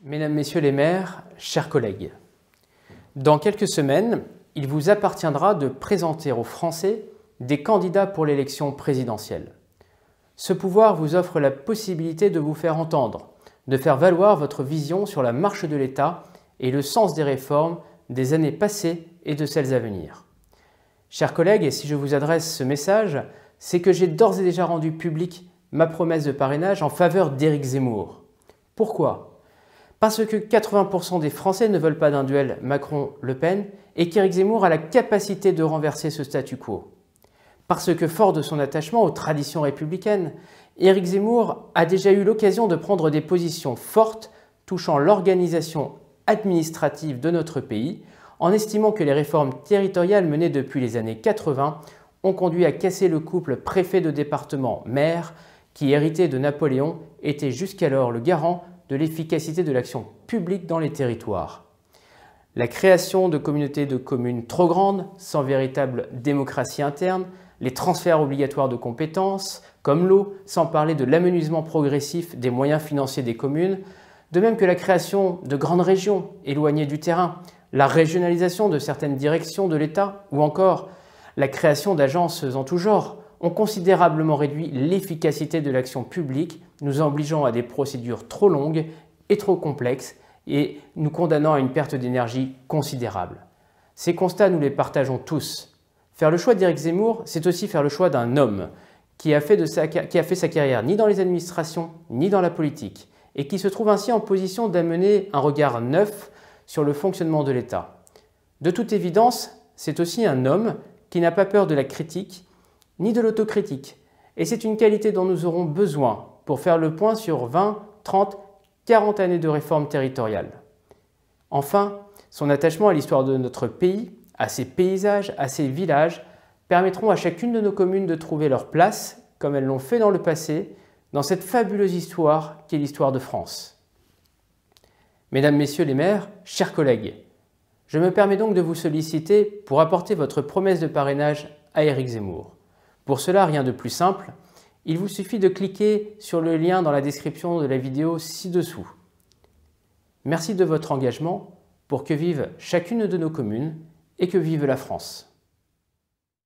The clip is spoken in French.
Mesdames, Messieurs les maires, chers collègues, dans quelques semaines, il vous appartiendra de présenter aux Français des candidats pour l'élection présidentielle. Ce pouvoir vous offre la possibilité de vous faire entendre, de faire valoir votre vision sur la marche de l'État et le sens des réformes des années passées et de celles à venir. Chers collègues, et si je vous adresse ce message, c'est que j'ai d'ores et déjà rendu publique ma promesse de parrainage en faveur d'Éric Zemmour. Pourquoi ? Parce que 80% des Français ne veulent pas d'un duel Macron-Le Pen et qu'Éric Zemmour a la capacité de renverser ce statu quo. Parce que fort de son attachement aux traditions républicaines, Éric Zemmour a déjà eu l'occasion de prendre des positions fortes touchant l'organisation administrative de notre pays, en estimant que les réformes territoriales menées depuis les années 80 ont conduit à casser le couple préfet de département-maire qui, hérité de Napoléon, était jusqu'alors le garant de l'efficacité de l'action publique dans les territoires. La création de communautés de communes trop grandes, sans véritable démocratie interne, les transferts obligatoires de compétences, comme l'eau, sans parler de l'amenuisement progressif des moyens financiers des communes, de même que la création de grandes régions éloignées du terrain, la régionalisation de certaines directions de l'État ou encore la création d'agences en tout genre ont considérablement réduit l'efficacité de l'action publique, nous obligeant à des procédures trop longues et trop complexes et nous condamnant à une perte d'énergie considérable. Ces constats, nous les partageons tous. Faire le choix d'Éric Zemmour, c'est aussi faire le choix d'un homme qui a fait sa carrière ni dans les administrations ni dans la politique et qui se trouve ainsi en position d'amener un regard neuf sur le fonctionnement de l'État. De toute évidence, c'est aussi un homme qui n'a pas peur de la critique ni de l'autocritique. Et c'est une qualité dont nous aurons besoin pour faire le point sur 20, 30, 40 années de réforme territoriale. Enfin, son attachement à l'histoire de notre pays, à ses paysages, à ses villages, permettront à chacune de nos communes de trouver leur place, comme elles l'ont fait dans le passé, dans cette fabuleuse histoire qu'est l'histoire de France. Mesdames, Messieurs les maires, chers collègues, je me permets donc de vous solliciter pour apporter votre promesse de parrainage à Éric Zemmour. Pour cela, rien de plus simple, il vous suffit de cliquer sur le lien dans la description de la vidéo ci-dessous. Merci de votre engagement pour que vive chacune de nos communes et que vive la France.